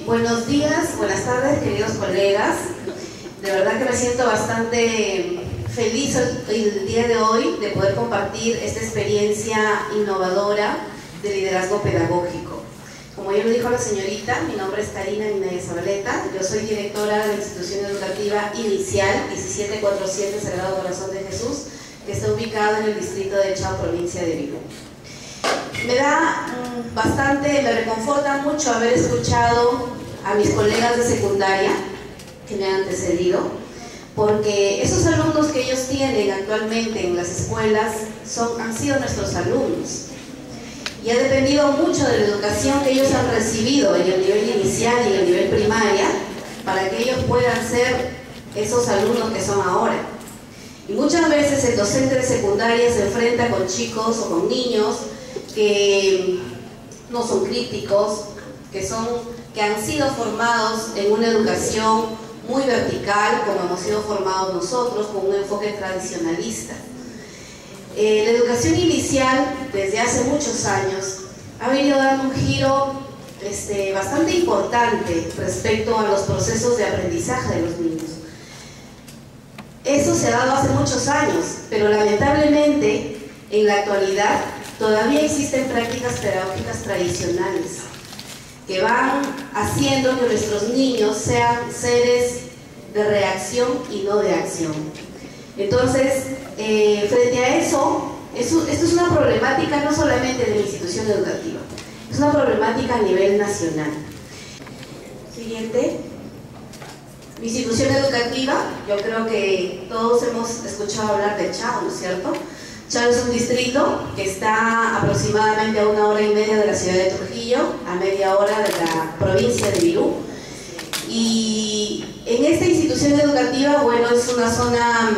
Buenos días, buenas tardes, queridos colegas. De verdad que me siento bastante feliz el día de hoy de poder compartir esta experiencia innovadora de liderazgo pedagógico. Como ya lo dijo la señorita, mi nombre es Karina Minaya Zabaleta, yo soy directora de la institución educativa inicial 1747 Sagrado Corazón de Jesús, que está ubicada en el distrito de Chao, provincia de Virú. Me reconforta mucho haber escuchado a mis colegas de secundaria que me han antecedido, porque esos alumnos que ellos tienen actualmente en las escuelas han sido nuestros alumnos. Y ha dependido mucho de la educación que ellos han recibido en el nivel inicial y en el nivel primaria para que ellos puedan ser esos alumnos que son ahora. Y muchas veces el docente de secundaria se enfrenta con chicos o con niños que no son críticos, que han sido formados en una educación muy vertical, como hemos sido formados nosotros, con un enfoque tradicionalista. La educación inicial, desde hace muchos años, ha venido dando un giro bastante importante respecto a los procesos de aprendizaje de los niños. Eso se ha dado hace muchos años, pero lamentablemente, en la actualidad, todavía existen prácticas pedagógicas tradicionales que van haciendo que nuestros niños sean seres de reacción y no de acción. Entonces, frente a eso, esto es una problemática no solamente de la institución educativa, es una problemática a nivel nacional. Siguiente. Mi institución educativa, yo creo que todos hemos escuchado hablar de Chao, ¿no es cierto? Chao es un distrito que está aproximadamente a 1 hora y media de la ciudad de Trujillo, a media hora de la provincia de Virú. Y en esta institución educativa, bueno, es una zona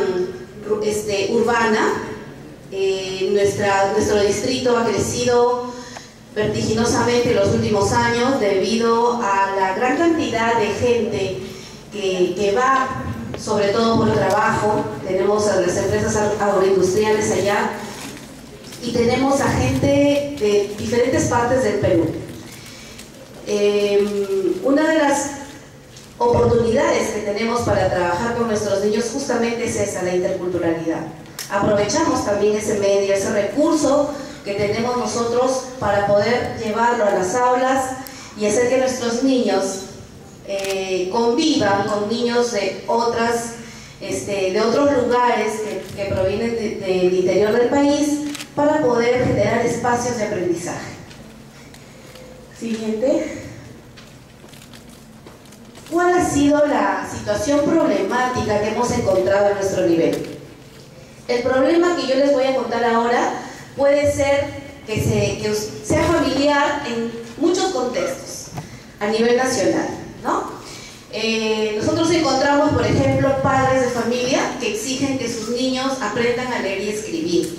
urbana. Nuestro distrito ha crecido vertiginosamente en los últimos años debido a la gran cantidad de gente que va, sobre todo por trabajo. Tenemos a las empresas agroindustriales allá y tenemos a gente de diferentes partes del Perú. Una de las oportunidades que tenemos para trabajar con nuestros niños justamente es esa, la interculturalidad. Aprovechamos también ese medio, ese recurso que tenemos nosotros para poder llevarlo a las aulas y hacer que nuestros niños convivan con niños de otros lugares que provienen del interior del país para poder generar espacios de aprendizaje. Siguiente. ¿Cuál ha sido la situación problemática que hemos encontrado en nuestro nivel? El problema que yo les voy a contar ahora puede ser que sea familiar en muchos contextos a nivel nacional, ¿no? Nosotros encontramos, por ejemplo, padres de familia que exigen que sus niños aprendan a leer y escribir.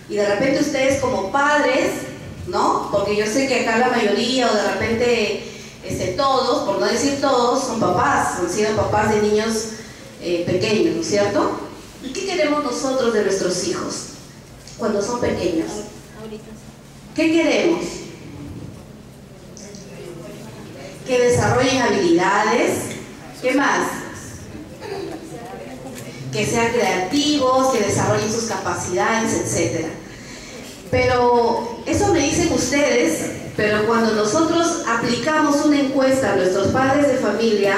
Y de repente ustedes como padres, ¿no? Porque yo sé que acá la mayoría o de repente todos, por no decir todos, son papás, han sido papás de niños pequeños, ¿no es cierto? ¿Y qué queremos nosotros de nuestros hijos cuando son pequeños? ¿Qué queremos? Que desarrollen habilidades. ¿Qué más? Que sean creativos, que desarrollen sus capacidades, etc. Pero eso me dicen ustedes, pero cuando nosotros aplicamos una encuesta a nuestros padres de familia,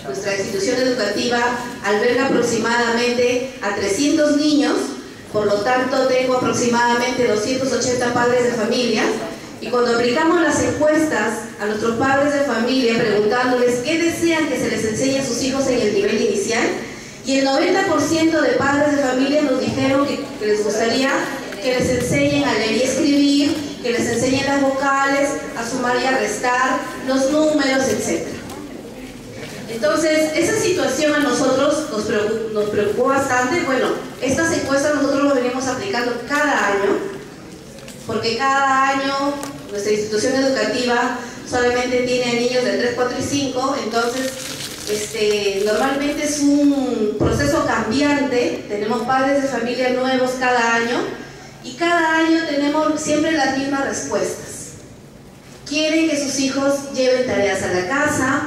nuestra institución educativa alberga aproximadamente a 300 niños, por lo tanto tengo aproximadamente 280 padres de familia. Y cuando aplicamos las encuestas a nuestros padres de familia preguntándoles qué desean que se les enseñe a sus hijos en el nivel inicial, y el 90% de padres de familia nos dijeron que les gustaría que les enseñen a leer y escribir, que les enseñen las vocales, a sumar y a restar, los números, etc. Entonces, esa situación a nosotros nos preocupó bastante. Bueno, estas encuestas nosotros las venimos aplicando cada año, porque cada año nuestra institución educativa solamente tiene niños de 3, 4 y 5, entonces normalmente es un proceso cambiante. Tenemos padres de familia nuevos cada año y cada año tenemos siempre las mismas respuestas. quieren que sus hijos lleven tareas a la casa,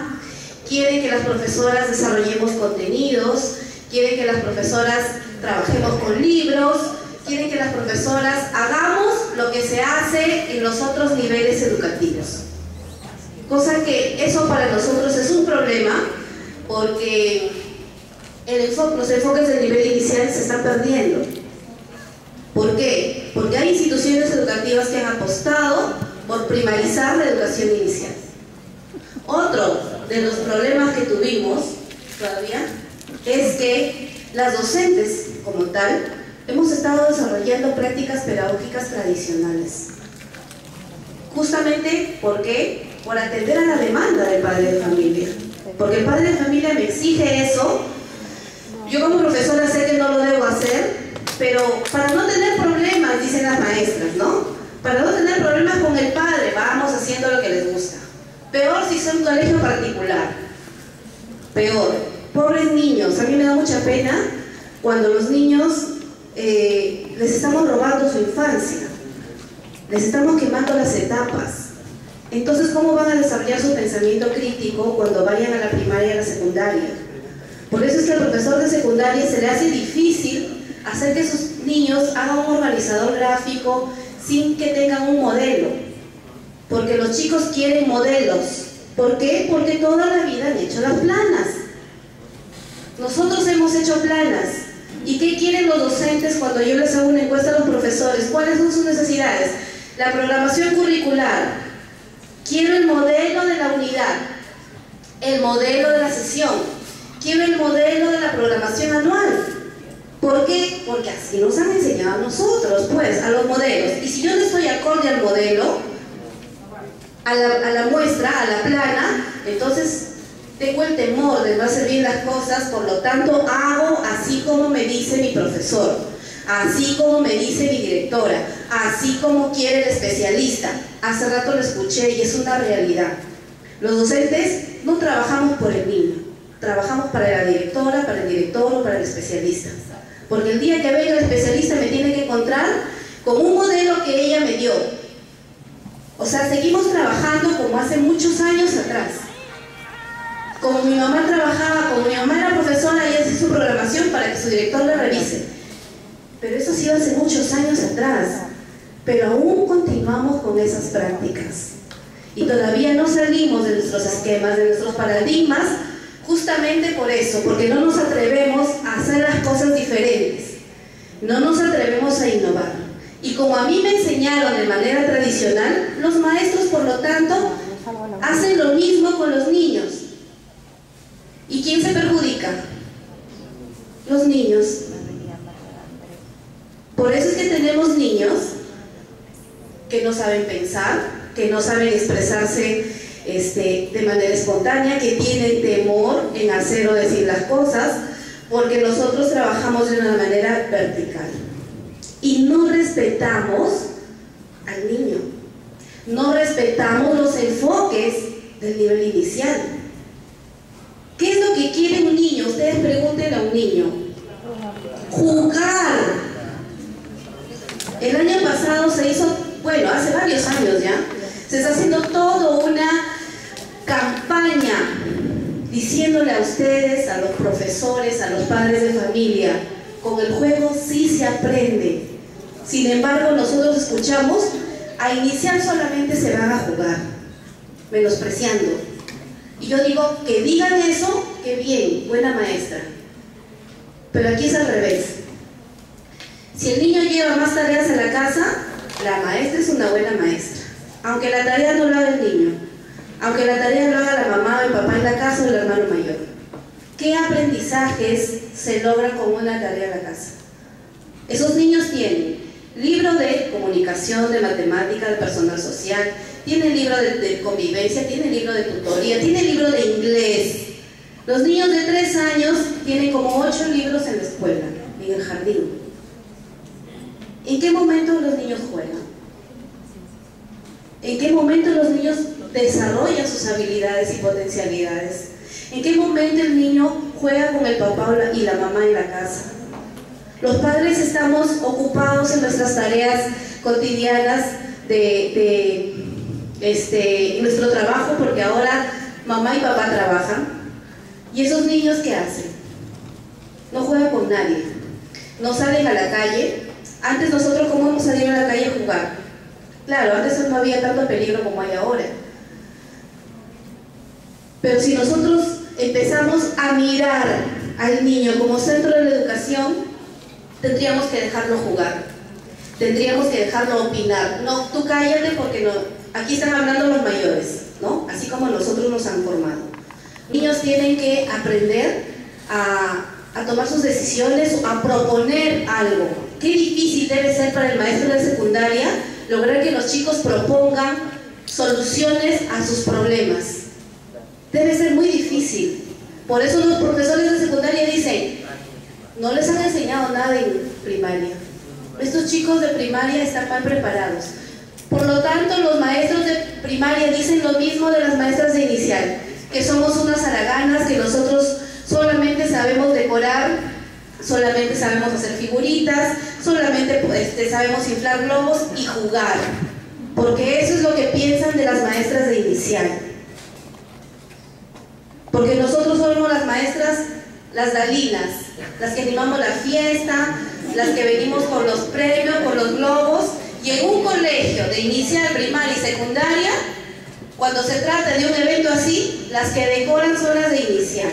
quieren que las profesoras desarrollemos contenidos, quieren que las profesoras trabajemos con libros, quieren que las profesoras hagamos lo que se hace en los otros niveles educativos. Cosa que eso para nosotros es un problema, porque los enfoques del nivel inicial se están perdiendo. ¿Por qué? Porque hay instituciones educativas que han apostado por primarizar la educación inicial. Otro de los problemas que tuvimos todavía es que las docentes, como tal, hemos estado desarrollando prácticas pedagógicas tradicionales. Justamente, ¿por qué? Por atender a la demanda del padre de familia. Porque el padre de familia me exige eso. Yo como profesora sé que no lo debo hacer, pero para no tener problemas, dicen las maestras, ¿no? Para no tener problemas con el padre, vamos haciendo lo que les gusta. Peor si son un colegio particular. Peor. Pobres niños. A mí me da mucha pena cuando los niños les estamos robando su infancia. Les estamos quemando las etapas. Entonces, ¿cómo van a desarrollar su pensamiento crítico cuando vayan a la primaria y a la secundaria? Por eso es que al profesor de secundaria se le hace difícil hacer que sus niños hagan un organizador gráfico sin que tengan un modelo. Porque los chicos quieren modelos. ¿Por qué? Porque toda la vida han hecho las planas. Nosotros hemos hecho planas. ¿Y qué quieren los docentes cuando yo les hago una encuesta a los profesores? ¿Cuáles son sus necesidades? La programación curricular. Quiero el modelo de la unidad, el modelo de la sesión, quiero el modelo de la programación anual. ¿Por qué? Porque así nos han enseñado a nosotros, pues, a los modelos. Y si yo no estoy acorde al modelo, a la muestra, a la plana, entonces tengo el temor de no hacer bien las cosas, por lo tanto hago así como me dice mi profesor, así como me dice mi directora, así como quiere el especialista. Hace rato lo escuché y es una realidad. Los docentes no trabajamos por el niño, trabajamos para la directora, para el director o para el especialista. Porque el día que venga el especialista me tiene que encontrar con un modelo que ella me dio. O sea, seguimos trabajando como hace muchos años atrás. Como mi mamá trabajaba, como mi mamá era profesora y hacía su programación para que su director la revise. Pero eso ha sido hace muchos años atrás. Pero aún continuamos con esas prácticas. Y todavía no salimos de nuestros esquemas, de nuestros paradigmas, justamente por eso, porque no nos atrevemos a hacer las cosas diferentes. No nos atrevemos a innovar. Y como a mí me enseñaron de manera tradicional, los maestros, por lo tanto, hacen lo mismo con los niños. ¿Y quién se perjudica? Los niños. Por eso es que tenemos niños que no saben pensar, que no saben expresarse de manera espontánea, que tienen temor en hacer o decir las cosas, porque nosotros trabajamos de una manera vertical. Y no respetamos al niño, no respetamos los enfoques del nivel inicial. ¿Qué es lo que quiere un niño? Ustedes pregúntenle a un niño. Jugar. El año pasado se hizo, bueno, hace varios años ya, se está haciendo toda una campaña diciéndole a ustedes, a los profesores, a los padres de familia, con el juego sí se aprende. Sin embargo, nosotros escuchamos, a inicial solamente se van a jugar, menospreciando. Y yo digo, que digan eso, que bien, buena maestra. Pero aquí es al revés. Si el niño lleva más tareas a la casa, la maestra es una buena maestra. Aunque la tarea no la haga el niño, aunque la tarea lo haga la mamá o el papá en la casa o el hermano mayor. ¿Qué aprendizajes se logran con una tarea en la casa? Esos niños tienen libro de comunicación, de matemática, de personal social, tienen libro de convivencia, tienen libro de tutoría, tienen libro de inglés. Los niños de 3 años tienen como 8 libros en la escuela, en el jardín. ¿En qué momento los niños juegan? ¿En qué momento los niños desarrollan sus habilidades y potencialidades? ¿En qué momento el niño juega con el papá y la mamá en la casa? Los padres estamos ocupados en nuestras tareas cotidianas de nuestro trabajo, porque ahora mamá y papá trabajan, y esos niños ¿qué hacen? No juegan con nadie, no salen a la calle. Antes nosotros, ¿cómo hemos salido a la calle a jugar? Claro, antes no había tanto peligro como hay ahora. Pero si nosotros empezamos a mirar al niño como centro de la educación, tendríamos que dejarlo jugar, tendríamos que dejarlo opinar. No, tú cállate porque no, aquí están hablando los mayores, ¿no? Así como nosotros nos han formado. Niños tienen que aprender a tomar sus decisiones, a proponer algo. Qué difícil debe ser para el maestro de secundaria lograr que los chicos propongan soluciones a sus problemas. Debe ser muy difícil. Por eso los profesores de secundaria dicen, no les han enseñado nada en primaria. Estos chicos de primaria están mal preparados. Por lo tanto, los maestros de primaria dicen lo mismo de las maestras de inicial, que somos unas haraganas, que nosotros solamente sabemos decorar, solamente sabemos hacer figuritas, solamente sabemos inflar globos y jugar, porque eso es lo que piensan de las maestras de inicial. Porque nosotros somos las maestras, las dalinas, las que animamos la fiesta, las que venimos con los premios, con los globos, y en un colegio de inicial, primaria y secundaria, cuando se trata de un evento así, las que decoran son las de inicial.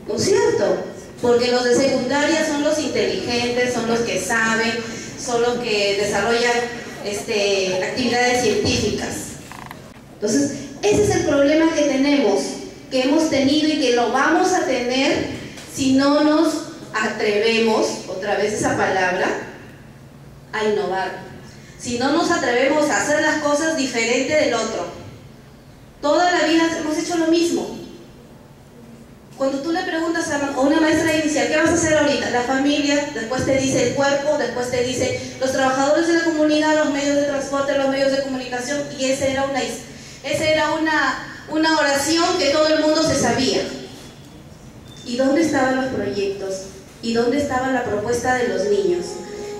¿No es cierto? Porque los de secundaria son los inteligentes, son los que saben, son los que desarrollan actividades científicas. Entonces, ese es el problema que tenemos, que hemos tenido y que lo vamos a tener si no nos atrevemos, otra vez esa palabra, a innovar. Si no nos atrevemos a hacer las cosas diferente del otro. Toda la vida hemos hecho lo mismo. Cuando tú le preguntas a una maestra inicial, ¿qué vas a hacer ahorita? La familia, después te dice el cuerpo, después te dice los trabajadores de la comunidad, los medios de transporte, los medios de comunicación, y esa era una oración que todo el mundo se sabía. ¿Y dónde estaban los proyectos? ¿Y dónde estaba la propuesta de los niños?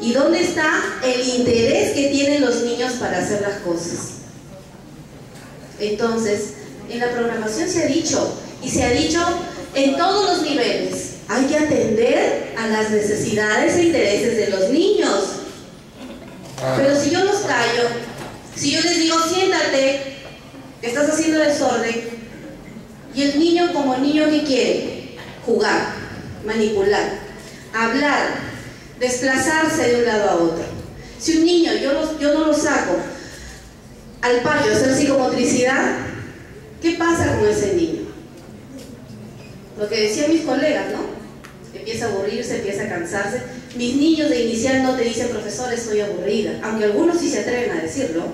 ¿Y dónde está el interés que tienen los niños para hacer las cosas? Entonces, en la programación se ha dicho, y se ha dicho en todos los niveles, hay que atender a las necesidades e intereses de los niños. Pero si yo los callo, si yo les digo, siéntate, que estás haciendo desorden, y el niño como niño, ¿qué quiere? Jugar, manipular, hablar, desplazarse de un lado a otro. Si un niño, yo no lo saco al patio a hacer psicomotricidad, ¿qué pasa con ese niño? Lo que decían mis colegas, ¿no? Empieza a aburrirse, empieza a cansarse. Mis niños de inicial no te dicen, profesor, estoy aburrida, aunque algunos sí se atreven a decirlo.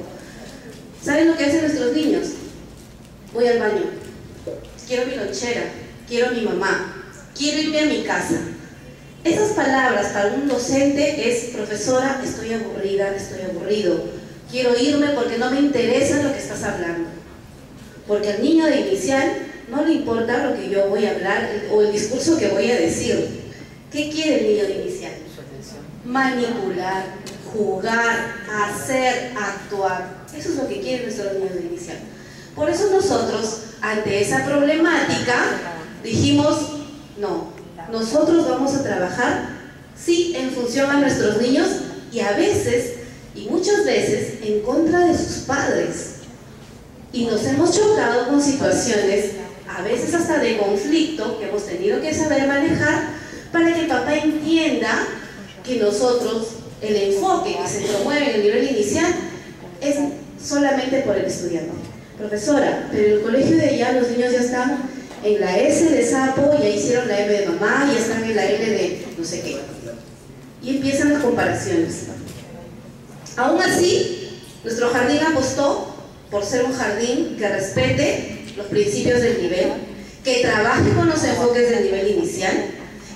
¿Saben lo que hacen nuestros niños? Voy al baño, quiero mi lonchera, quiero mi mamá, quiero irme a mi casa. Esas palabras para un docente es, profesora, estoy aburrida, estoy aburrido, quiero irme porque no me interesa lo que estás hablando. Porque al niño de inicial no le importa lo que yo voy a hablar o el discurso que voy a decir. ¿Qué quiere el niño de inicial? Manipular, jugar, hacer, actuar. Eso es lo que quieren nuestros niños de inicial. Por eso nosotros, ante esa problemática, dijimos, no, nosotros vamos a trabajar, sí, en función a nuestros niños y a veces, y muchas veces, en contra de sus padres. Y nos hemos chocado con situaciones, a veces hasta de conflicto, que hemos tenido que saber manejar para que el papá entienda que nosotros, el enfoque que se promueve en el nivel inicial es solamente por el estudiante. Profesora, pero en el colegio de allá los niños ya están en la S de sapo, ya hicieron la M de mamá, ya están en la L de no sé qué. Y empiezan las comparaciones. Aún así, nuestro jardín apostó por ser un jardín que respete los principios del nivel, que trabaje con los enfoques del nivel inicial,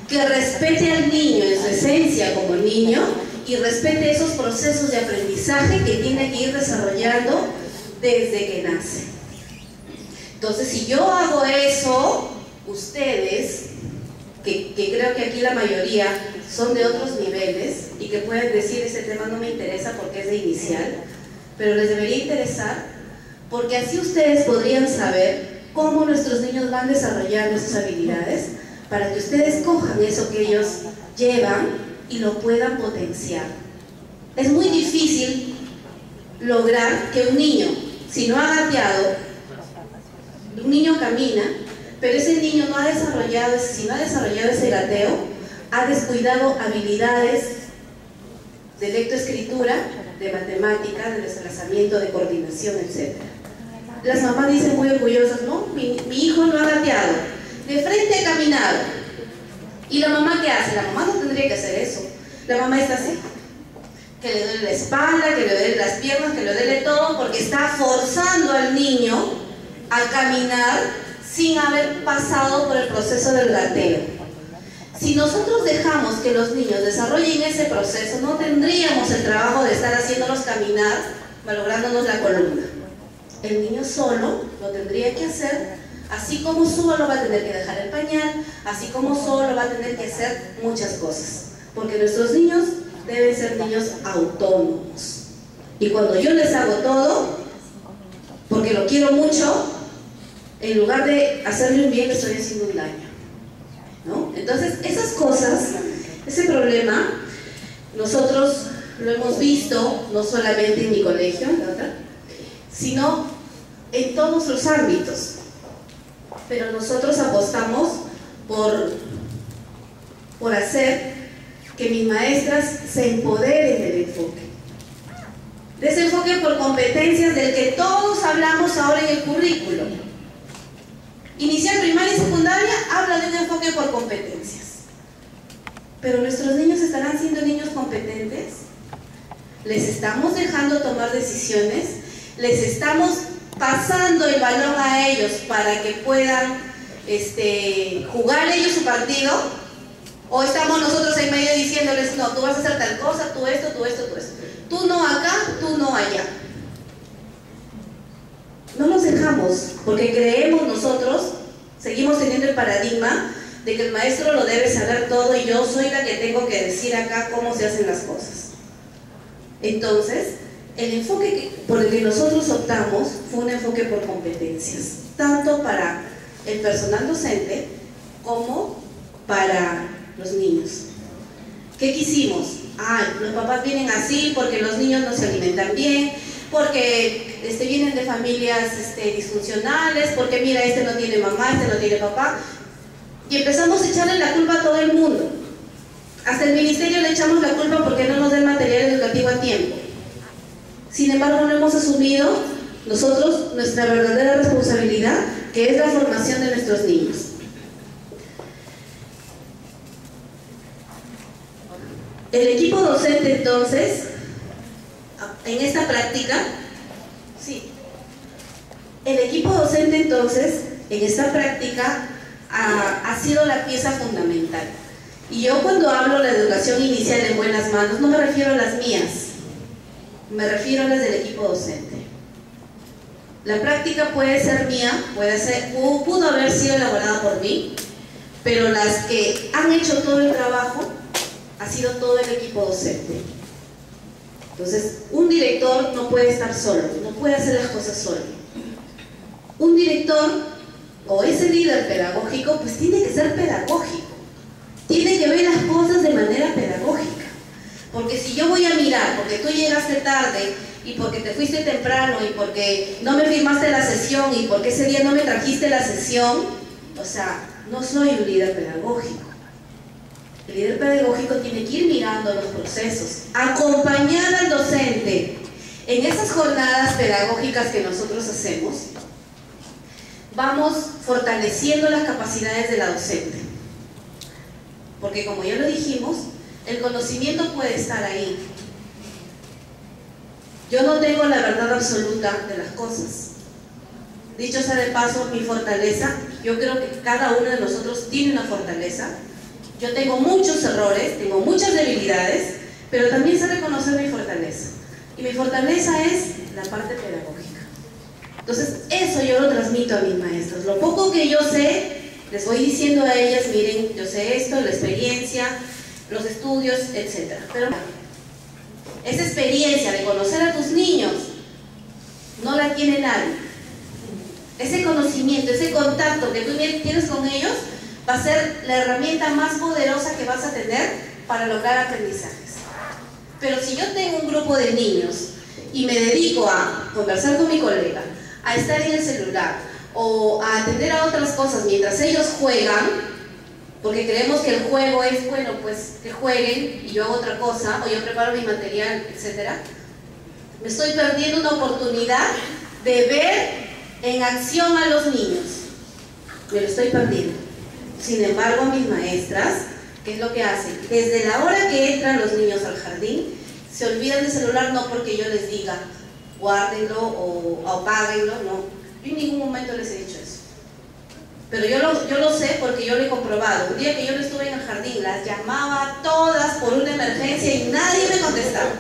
que respete al niño en su esencia como niño y respete esos procesos de aprendizaje que tiene que ir desarrollando desde que nace. Entonces, si yo hago eso, ustedes, que creo que aquí la mayoría son de otros niveles y que pueden decir, ese tema no me interesa porque es de inicial, pero les debería interesar porque así ustedes podrían saber cómo nuestros niños van desarrollando sus habilidades para que ustedes cojan eso que ellos llevan y lo puedan potenciar. Es muy difícil lograr que un niño, si no ha gateado, un niño camina, pero ese niño no ha desarrollado, si no ha desarrollado ese gateo, ha descuidado habilidades de lectoescritura, de matemática, de desplazamiento, de coordinación, etc. Las mamás dicen muy orgullosas, no, mi hijo no ha gateado, de frente ha caminado. ¿Y la mamá qué hace? La mamá no tendría que hacer eso. La mamá está así, que le duele la espalda, que le duele las piernas, que le duele todo, porque está forzando al niño a caminar sin haber pasado por el proceso del gateo. Si nosotros dejamos que los niños desarrollen ese proceso, no tendríamos el trabajo de estar haciéndolos caminar, malográndonos la columna. El niño solo lo tendría que hacer, así como solo va a tener que dejar el pañal, así como solo va a tener que hacer muchas cosas. Porque nuestros niños deben ser niños autónomos. Y cuando yo les hago todo, porque lo quiero mucho, en lugar de hacerle un bien, le estoy haciendo un daño, ¿no? Entonces, esas cosas, ese problema, nosotros lo hemos visto, no solamente en mi colegio, sino en todos los ámbitos. Pero nosotros apostamos por hacer que mis maestras se empoderen del enfoque. De ese enfoque por competencias del que todos hablamos ahora en el currículo. Inicial, primaria y secundaria habla de un enfoque por competencias. Pero nuestros niños estarán siendo niños competentes. Les estamos dejando tomar decisiones, les estamos pasando el balón a ellos para que puedan jugar ellos su partido, o estamos nosotros en medio diciéndoles, no, tú vas a hacer tal cosa, tú esto, tú esto, tú esto. Tú no acá, tú no allá. No los dejamos, porque creemos nosotros, seguimos teniendo el paradigma de que el maestro lo debe saber todo y yo soy la que tengo que decir acá cómo se hacen las cosas. Entonces, el enfoque por el que nosotros optamos fue un enfoque por competencias, tanto para el personal docente como para los niños. ¿Qué quisimos? Los papás vienen así porque los niños no se alimentan bien, porque vienen de familias disfuncionales, porque mira, este no tiene mamá, este no tiene papá, y empezamos a echarle la culpa a todo el mundo. Hasta el ministerio le echamos la culpa porque no nos da el material educativo a tiempo. Sin embargo, no hemos asumido nosotros nuestra verdadera responsabilidad, que es la formación de nuestros niños. El equipo docente, entonces, en esta práctica, el equipo docente, entonces, en esta práctica ha sido la pieza fundamental. Y yo cuando hablo de la educación inicial en buenas manos, no me refiero a las mías, me refiero a las del equipo docente. La práctica puede ser mía, pudo haber sido elaborada por mí, pero las que han hecho todo el trabajo ha sido todo el equipo docente. Entonces, un director no puede estar solo, no puede hacer las cosas solo. Un director o ese líder pedagógico, pues tiene que ser pedagógico, tiene que ver las cosas de manera pedagógica. Porque si yo voy a mirar, porque tú llegaste tarde, y porque te fuiste temprano, y porque no me firmaste la sesión, y porque ese día no me trajiste la sesión, o sea, no soy un líder pedagógico. El líder pedagógico tiene que ir mirando los procesos, acompañar al docente. En esas jornadas pedagógicas que nosotros hacemos, vamos fortaleciendo las capacidades de la docente. Porque como ya lo dijimos, el conocimiento puede estar ahí. Yo no tengo la verdad absoluta de las cosas. Dicho sea de paso, mi fortaleza, yo creo que cada uno de nosotros tiene una fortaleza. Yo tengo muchos errores, tengo muchas debilidades, pero también sé reconocer mi fortaleza. Y mi fortaleza es la parte pedagógica. Entonces, eso yo lo transmito a mis maestros. Lo poco que yo sé, les voy diciendo a ellas, miren, yo sé esto, la experiencia, los estudios, etc. Pero esa experiencia de conocer a tus niños no la tiene nadie. Ese conocimiento, ese contacto que tú tienes con ellos va a ser la herramienta más poderosa que vas a tener para lograr aprendizajes. Pero si yo tengo un grupo de niños y me dedico a conversar con mi colega, a estar en el celular o a atender a otras cosas mientras ellos juegan, porque creemos que el juego es, bueno, pues que jueguen y yo hago otra cosa, o yo preparo mi material, etc., me estoy perdiendo una oportunidad de ver en acción a los niños. Me lo estoy perdiendo. Sin embargo, mis maestras, ¿qué es lo que hacen? Desde la hora que entran los niños al jardín, se olvidan del celular, no porque yo les diga guárdenlo o apáguenlo, no. Yo en ningún momento les he dicho eso. Pero yo lo sé porque yo lo he comprobado. Un día que yo no estuve en el jardín, las llamaba todas por una emergencia y nadie me contestaba.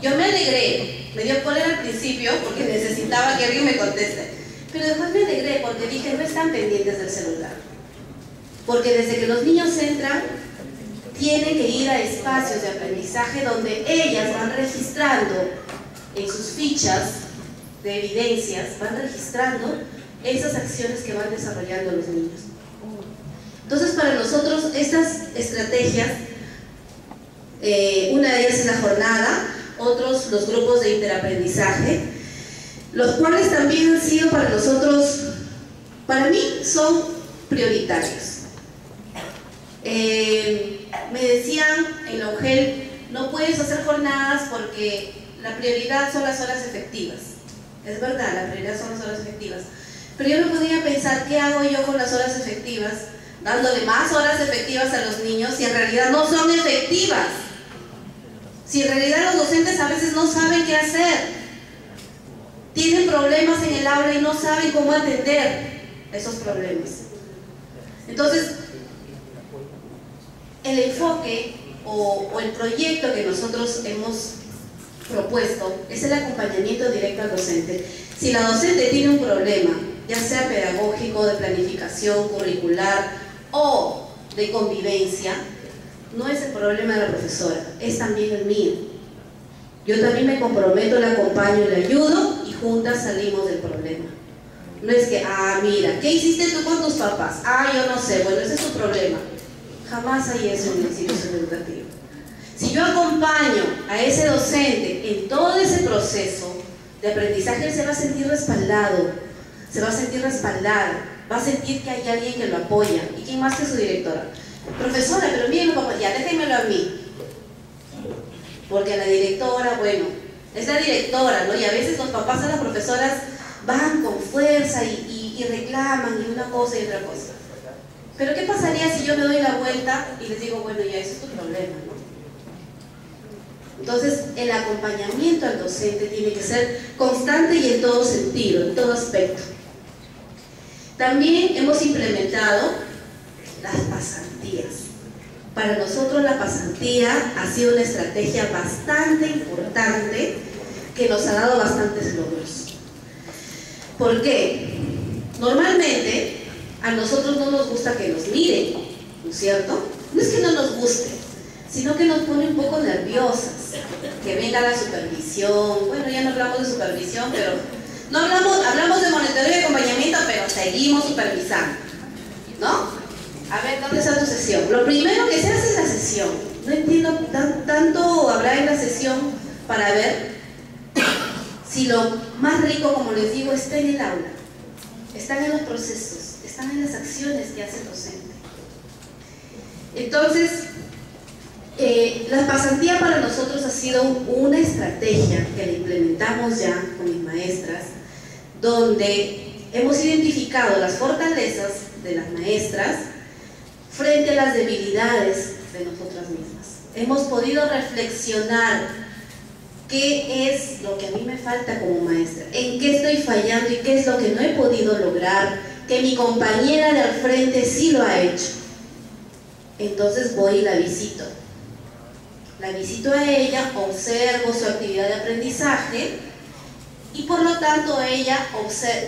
Yo me alegré, me dio cólera al principio porque necesitaba que alguien me conteste. Pero después me alegré porque dije, no están pendientes del celular. Porque desde que los niños entran, tienen que ir a espacios de aprendizaje donde ellas van registrando en sus fichas de evidencias, van registrando esas acciones que van desarrollando los niños. Entonces, para nosotros, estas estrategias, una de ellas es la jornada, otros los grupos de interaprendizaje, los cuales también han sido para nosotros, para mí, son prioritarios. Me decían en la UGEL, no puedes hacer jornadas porque la prioridad son las horas efectivas. Es verdad, la prioridad son las horas efectivas. Pero yo me podía pensar, ¿qué hago yo con las horas efectivas? Dándole más horas efectivas a los niños si en realidad no son efectivas. Si en realidad los docentes a veces no saben qué hacer. Tienen problemas en el aula y no saben cómo atender esos problemas. Entonces, el enfoque o el proyecto que nosotros hemos propuesto es el acompañamiento directo al docente. Si la docente tiene un problema, ya sea pedagógico, de planificación curricular o de convivencia, no es el problema de la profesora, es también el mío. Yo también me comprometo, la acompaño y la ayudo y juntas salimos del problema. No es que, mira, ¿qué hiciste tú con tus papás? Yo no sé, bueno, ese es tu problema. Jamás hay eso en una institución educativa. Si yo acompaño a ese docente en todo ese proceso de aprendizaje, él se va a sentir respaldado, se va a sentir respaldado, va a sentir que hay alguien que lo apoya. ¿Y quién más que su directora? Profesora, pero miren, ya déjenmelo a mí. Porque la directora, bueno, es la directora, ¿no? Y a veces los papás a las profesoras van con fuerza y reclaman y una cosa y otra cosa. Pero ¿qué pasaría si yo me doy la vuelta y les digo, bueno, ya eso es tu problema, ¿no? Entonces, el acompañamiento al docente tiene que ser constante y en todo sentido, en todo aspecto. También hemos implementado las pasantías. Para nosotros la pasantía ha sido una estrategia bastante importante que nos ha dado bastantes logros. ¿Por qué? Normalmente a nosotros no nos gusta que nos miren, ¿no es cierto? No es que no nos guste, sino que nos pone un poco nerviosas, que venga la supervisión. Bueno, ya no hablamos de supervisión, pero no hablamos de monitoreo y acompañamiento, pero seguimos supervisando, ¿no? A ver, ¿dónde está tu sesión? Lo primero que se hace es la sesión. No entiendo, tanto habrá en la sesión para ver si lo más rico, como les digo, está en el aula, están en los procesos, están en las acciones que hace el docente. Entonces, la pasantía para nosotros ha sido una estrategia que la implementamos ya con mis maestras, donde hemos identificado las fortalezas de las maestras frente a las debilidades de nosotras mismas. Hemos podido reflexionar qué es lo que a mí me falta como maestra, en qué estoy fallando y qué es lo que no he podido lograr, que mi compañera de al frente sí lo ha hecho. Entonces voy y la visito. La visito a ella, observo su actividad de aprendizaje y por lo tanto ella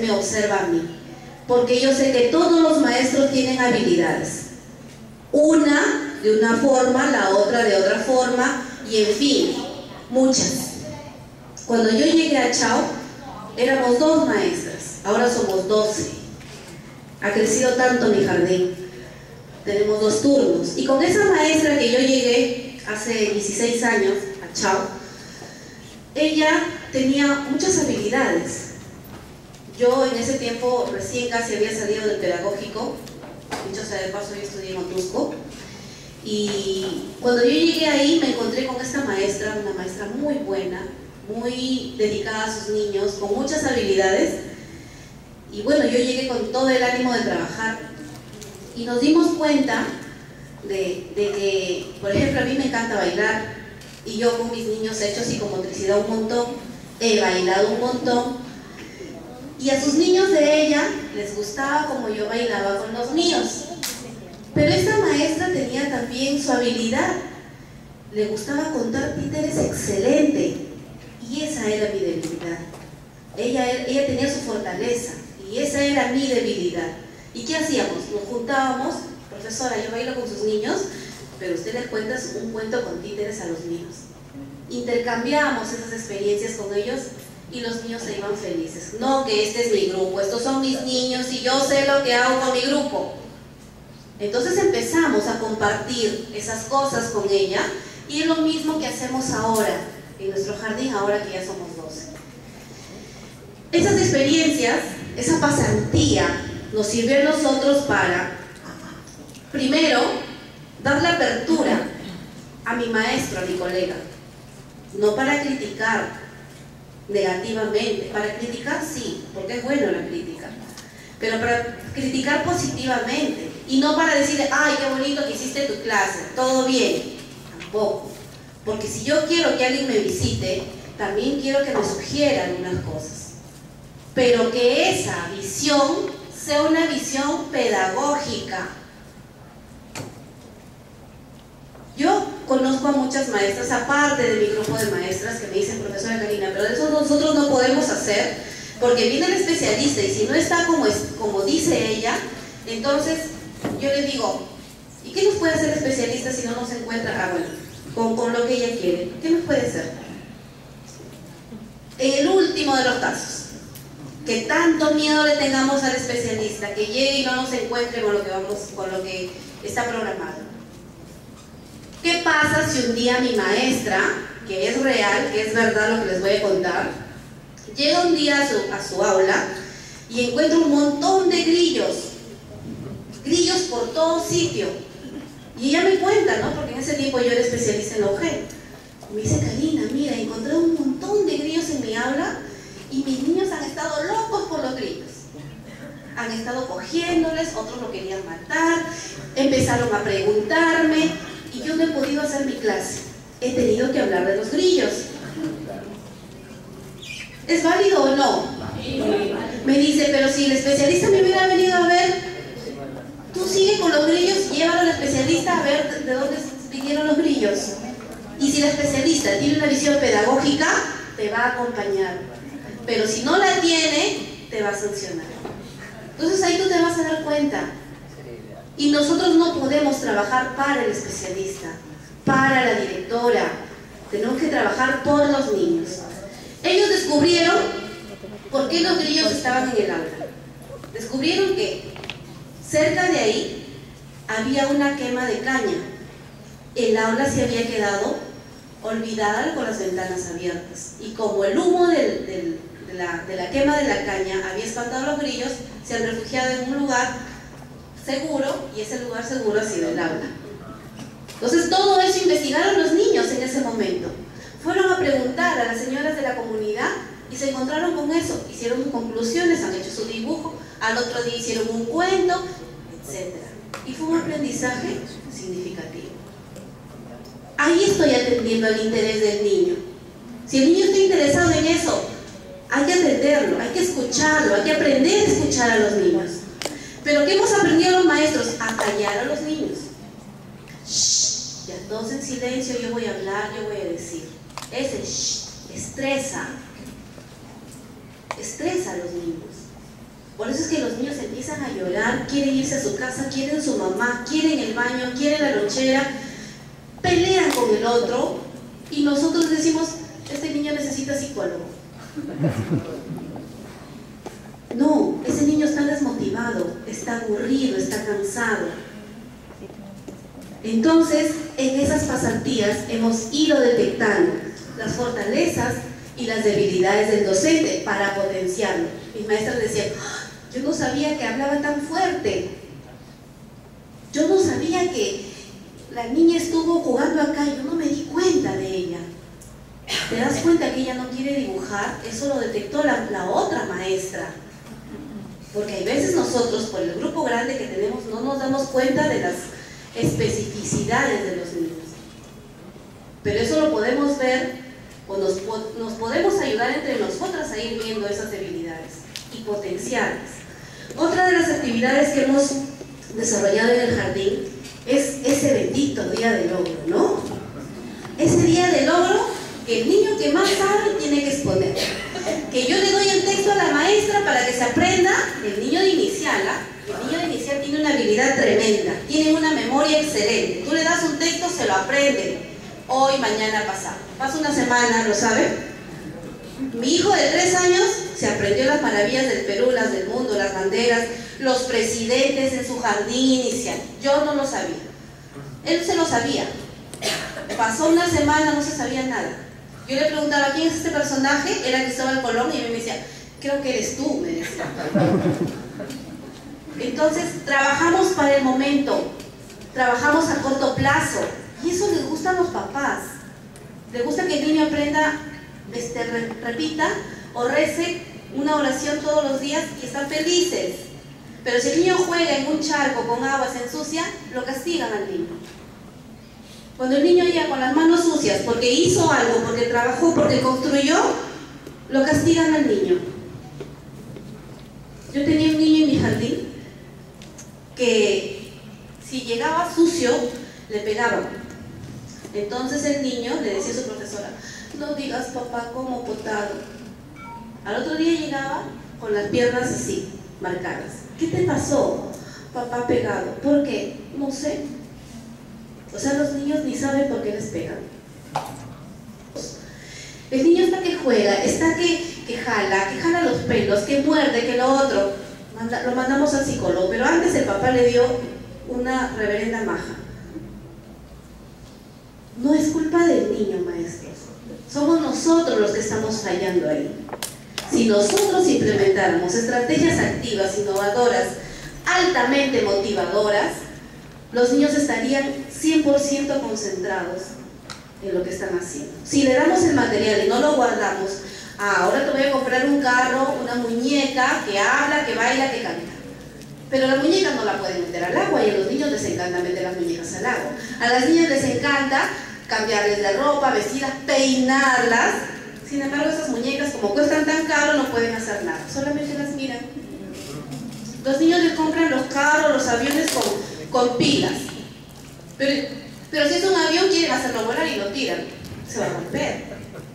me observa a mí. Porque yo sé que todos los maestros tienen habilidades. Una de una forma, la otra de otra forma y en fin, muchas. Cuando yo llegué a Chao, éramos 2 maestras. ahora somos 12. Ha crecido tanto mi jardín. Tenemos 2 turnos. Y con esa maestra que yo llegué hace 16 años, a Chao, ella tenía muchas habilidades. Yo en ese tiempo recién casi había salido del pedagógico, dicho sea de paso, yo estudié en Otusco, y cuando yo llegué ahí me encontré con esta maestra, una maestra muy buena, muy dedicada a sus niños, con muchas habilidades, y bueno, yo llegué con todo el ánimo de trabajar, y nos dimos cuenta de que, por ejemplo, a mí me encanta bailar, y yo con mis niños he hecho psicomotricidad un montón, he bailado un montón, y a sus niños de ella les gustaba como yo bailaba con los míos. Pero esta maestra tenía también su habilidad, le gustaba contar títeres excelente, y esa era mi debilidad. Ella tenía su fortaleza, y esa era mi debilidad. ¿Y qué hacíamos? Nos juntábamos, profesora, yo bailo con sus niños, pero usted les cuenta un cuento con títeres a los niños. Intercambiábamos esas experiencias con ellos y los niños se iban felices. No, que este es mi grupo, estos son mis niños y yo sé lo que hago con mi grupo. Entonces empezamos a compartir esas cosas con ella, y es lo mismo que hacemos ahora en nuestro jardín, ahora que ya somos 12. Esas experiencias, esa pasantía nos sirvió a nosotros para, primero, dar la apertura a mi maestro, a mi colega, no para criticar negativamente, para criticar sí, porque es bueno la crítica, pero para criticar positivamente, y no para decirle, ay, qué bonito que hiciste tu clase, todo bien, tampoco, porque si yo quiero que alguien me visite, también quiero que me sugiera algunas cosas, pero que esa visión sea una visión pedagógica. Yo conozco a muchas maestras, aparte de mi grupo de maestras, que me dicen, profesora Karina, pero eso nosotros no podemos hacer, porque viene el especialista y si no está como dice ella, entonces yo le digo, ¿y qué nos puede hacer el especialista si no nos encuentra? Bueno, con lo que ella quiere, ¿qué nos puede hacer? En el último de los casos, que tanto miedo le tengamos al especialista, que llegue y no nos encuentre con lo que está programado. ¿Qué pasa si un día mi maestra, que es real, que es verdad lo que les voy a contar, llega un día a su aula y encuentra un montón de grillos por todo sitio? Y ella me cuenta, ¿no? Porque en ese tiempo yo era especialista en la UGEL. Me dice, Karina, mira, encontré un montón de grillos en mi aula y mis niños han estado locos por los grillos. Han estado cogiéndoles, otros lo querían matar, empezaron a preguntarme, y yo no he podido hacer mi clase. He tenido que hablar de los grillos. ¿Es válido o no? Me dice, pero si el especialista me hubiera venido a ver, tú sigue con los grillos, llévalo al especialista a ver de dónde vinieron los grillos. Y si el especialista tiene una visión pedagógica, te va a acompañar. Pero si no la tiene, te va a sancionar. Entonces ahí tú te vas a dar cuenta. Y nosotros no podemos trabajar para el especialista, para la directora. Tenemos que trabajar por los niños. Ellos descubrieron por qué los grillos estaban en el aula. Descubrieron que cerca de ahí había una quema de caña. El aula se había quedado olvidada con las ventanas abiertas. Y como el humo de la quema de la caña había espantado a los grillos, se han refugiado en un lugar seguro, y ese lugar seguro ha sido el aula. Entonces todo eso investigaron los niños en ese momento. Fueron a preguntar a las señoras de la comunidad y se encontraron con eso. Hicieron conclusiones, han hecho su dibujo, al otro día hicieron un cuento, etc. Y fue un aprendizaje significativo. Ahí estoy atendiendo al interés del niño. Si el niño está interesado en eso, hay que atenderlo, hay que escucharlo, hay que aprender a escuchar a los niños. Pero ¿qué hemos aprendido los maestros? A callar a los niños. Shh, ya todos en silencio, yo voy a hablar, yo voy a decir. Ese shh estresa a los niños. Por eso es que los niños empiezan a llorar, quieren irse a su casa, quieren su mamá, quieren el baño, quieren la lonchera, pelean con el otro, y nosotros decimos, este niño necesita psicólogo. No, ese niño está desmotivado, está aburrido, está cansado. Entonces, en esas pasantías hemos ido detectando las fortalezas y las debilidades del docente para potenciarlo. Mis maestras decían, ¡ah! Yo no sabía que hablaba tan fuerte. Yo no sabía que la niña estuvo jugando acá, yo no me di cuenta de ella. ¿Te das cuenta que ella no quiere dibujar? Eso lo detectó la otra maestra. Porque hay veces nosotros, por el grupo grande que tenemos, no nos damos cuenta de las especificidades de los niños. Pero eso lo podemos ver, o nos podemos ayudar entre nosotras a ir viendo esas debilidades y potenciarlas. Otra de las actividades que hemos desarrollado en el jardín es ese bendito día del logro, ¿no? Ese día del logro que el niño que más sabe tiene que exponer. Que yo le doy el texto a la maestra para que se aprenda. El niño de inicial, el niño de inicial tiene una habilidad tremenda, tiene una memoria excelente. Tú le das un texto, se lo aprende. Hoy, mañana, pasado. Pasa una semana, ¿lo sabe? Mi hijo de 3 años se aprendió las maravillas del Perú, las del mundo, las banderas, los presidentes en su jardín inicial. Yo no lo sabía. Él se lo sabía. Pasó una semana, no se sabía nada. Yo le preguntaba, ¿quién es este personaje? Era Cristóbal Colón, y él me decía, creo que eres tú, me decía. Entonces, trabajamos para el momento, trabajamos a corto plazo, y eso les gusta a los papás. Les gusta que el niño aprenda, repita o rece una oración todos los días y están felices. Pero si el niño juega en un charco con agua, se ensucia, lo castigan al niño. Cuando el niño llega con las manos sucias porque hizo algo, porque trabajó, porque construyó, lo castigan al niño. Yo tenía un niño en mi jardín que si llegaba sucio, le pegaban. Entonces el niño le decía a su profesora, no digas papá como botado. Al otro día llegaba con las piernas así, marcadas. ¿Qué te pasó? Papá pegado. ¿Por qué? No sé. O sea, los niños ni saben por qué les pegan. El niño está que juega, está que jala los pelos, que muerde, que lo otro. Lo mandamos al psicólogo, pero antes el papá le dio una reverenda maja. No es culpa del niño, maestros. Somos nosotros los que estamos fallando ahí. Si nosotros implementáramos estrategias activas, innovadoras, altamente motivadoras, los niños estarían 100% concentrados en lo que están haciendo. Si le damos el material y no lo guardamos, ahora te voy a comprar un carro, una muñeca que habla, que baila, que canta. Pero la muñeca no la pueden meter al agua y a los niños les encanta meter las muñecas al agua. A las niñas les encanta cambiarles de ropa, vestirlas, peinarlas. Sin embargo, esas muñecas, como cuestan tan caro, no pueden hacer nada, solamente las miran. Los niños les compran los carros, los aviones con pilas. Pero si es un avión, quieren hacerlo volar y lo tiran. Se va a romper.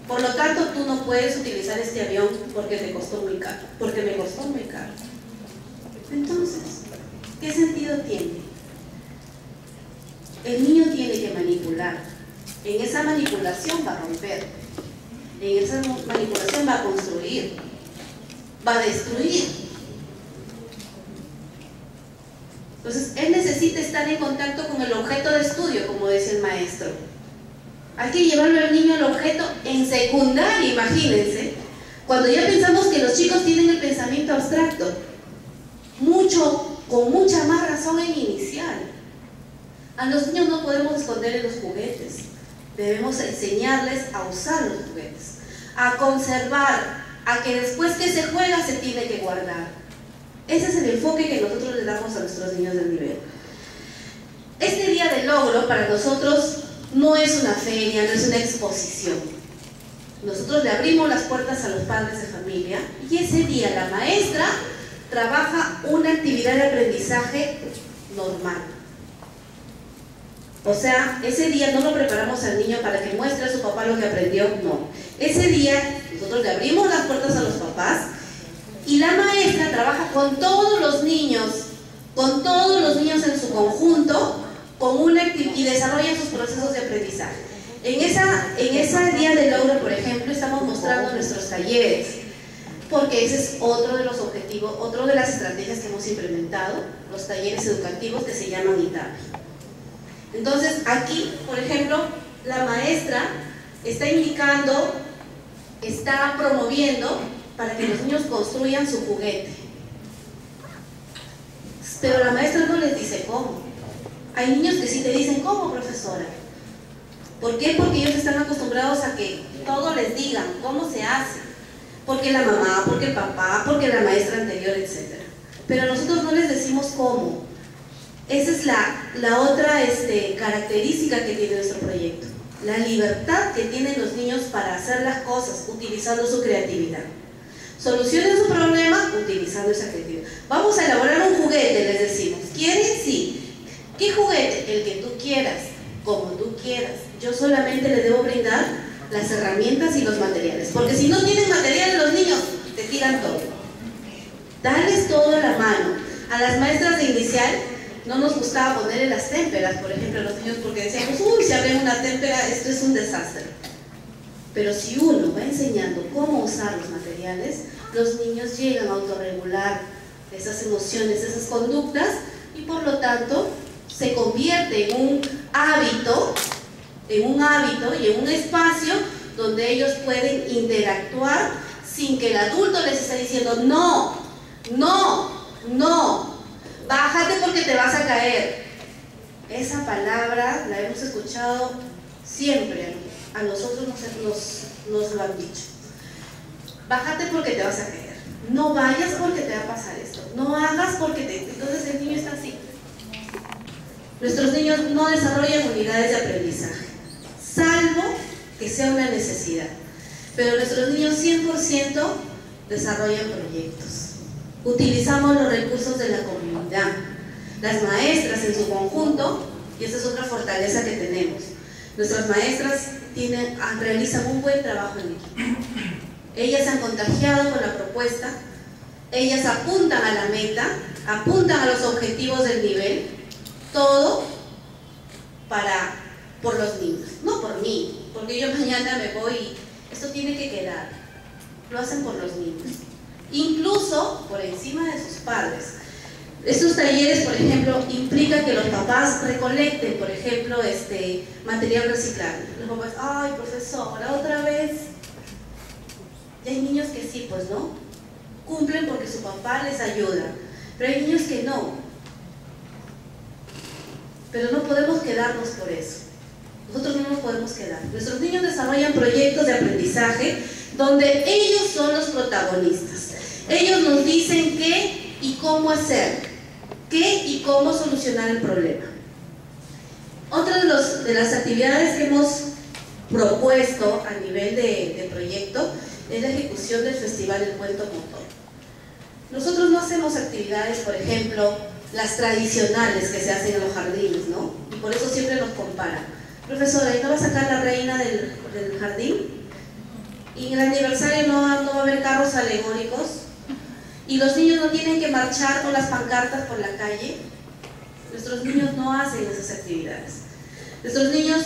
Por lo tanto, tú no puedes utilizar este avión porque te costó muy caro. Porque me costó muy caro. Entonces, ¿qué sentido tiene? El niño tiene que manipular. En esa manipulación va a romper. En esa manipulación va a construir. Va a destruir. Entonces, él necesita estar en contacto con el objeto de estudio, como dice el maestro. Hay que llevarlo al niño al objeto en secundaria, imagínense. Cuando ya pensamos que los chicos tienen el pensamiento abstracto, con mucha más razón en inicial. A los niños no podemos esconderles los juguetes. Debemos enseñarles a usar los juguetes, a conservar, a que después que se juega se tiene que guardar. Ese es el enfoque que nosotros le damos a nuestros niños del nivel. Este día del logro para nosotros no es una feria, no es una exposición. Nosotros le abrimos las puertas a los padres de familia y ese día la maestra trabaja una actividad de aprendizaje normal. O sea, ese día no lo preparamos al niño para que muestre a su papá lo que aprendió, no. Ese día nosotros le abrimos las puertas a los papás y la maestra trabaja con todos los niños en su conjunto y desarrolla sus procesos de aprendizaje. En ese día del logro, por ejemplo, estamos mostrando nuestros talleres. porque ese es otro de los objetivos, otra de las estrategias que hemos implementado, los talleres educativos que se llaman ITABI. Entonces, aquí, por ejemplo, la maestra está indicando, está promoviendo para que los niños construyan su juguete. Pero la maestra no les dice cómo. Hay niños que sí te dicen, ¿cómo, profesora? ¿Por qué? Porque ellos están acostumbrados a que todo les digan cómo se hace. Porque la mamá, porque el papá, porque la maestra anterior, etc. Pero nosotros no les decimos cómo. Esa es la otra característica que tiene nuestro proyecto. La libertad que tienen los niños para hacer las cosas utilizando su creatividad. Solucionen su problema utilizando esa creatividad. Vamos a elaborar un juguete, les decimos. ¿Quieren? Sí. ¿Qué juguete? El que tú quieras, como tú quieras. Yo solamente les debo brindar las herramientas y los materiales. Porque si no tienen materiales los niños, te tiran todo. Darles todo a la mano. A las maestras de inicial no nos gustaba ponerle las témperas, por ejemplo, a los niños, porque decíamos, uy, si abren una témpera, esto es un desastre. Pero si uno va enseñando cómo usar los materiales, los niños llegan a autorregular esas emociones, esas conductas, y por lo tanto se convierte en un hábito y en un espacio donde ellos pueden interactuar sin que el adulto les esté diciendo no, no, no, bájate porque te vas a caer. Esa palabra la hemos escuchado siempre. A nosotros nos lo han dicho. Bájate porque te vas a caer. No vayas porque te va a pasar esto. No hagas porque te... Entonces el niño está así. Nuestros niños no desarrollan unidades de aprendizaje, salvo que sea una necesidad. Pero nuestros niños 100% desarrollan proyectos. Utilizamos los recursos de la comunidad. Las maestras en su conjunto, y esa es otra fortaleza que tenemos. Nuestras maestras realizan un buen trabajo en equipo. Ellas se han contagiado con la propuesta, ellas apuntan a la meta, apuntan a los objetivos del nivel, todo por los niños, no por mí, porque yo mañana me voy y esto tiene que quedar. Lo hacen por los niños, incluso por encima de sus padres. Estos talleres, por ejemplo, implican que los papás recolecten, por ejemplo, material reciclable. Los papás, ay, profesora, otra vez. Y hay niños que sí, pues no, cumplen porque su papá les ayuda, pero hay niños que no. Pero no podemos quedarnos por eso. Nosotros no nos podemos quedar. Nuestros niños desarrollan proyectos de aprendizaje donde ellos son los protagonistas. Ellos nos dicen qué y cómo hacer, qué y cómo solucionar el problema. Otra de las actividades que hemos propuesto a nivel de proyecto es la ejecución del Festival del Cuento Motor. Nosotros no hacemos actividades, por ejemplo, las tradicionales que se hacen en los jardines, ¿no? Y por eso siempre nos comparan. Profesora, ¿y no va a sacar la reina del jardín? Y en el aniversario no va a haber carros alegóricos. Y los niños no tienen que marchar con las pancartas por la calle. Nuestros niños no hacen esas actividades. Nuestros niños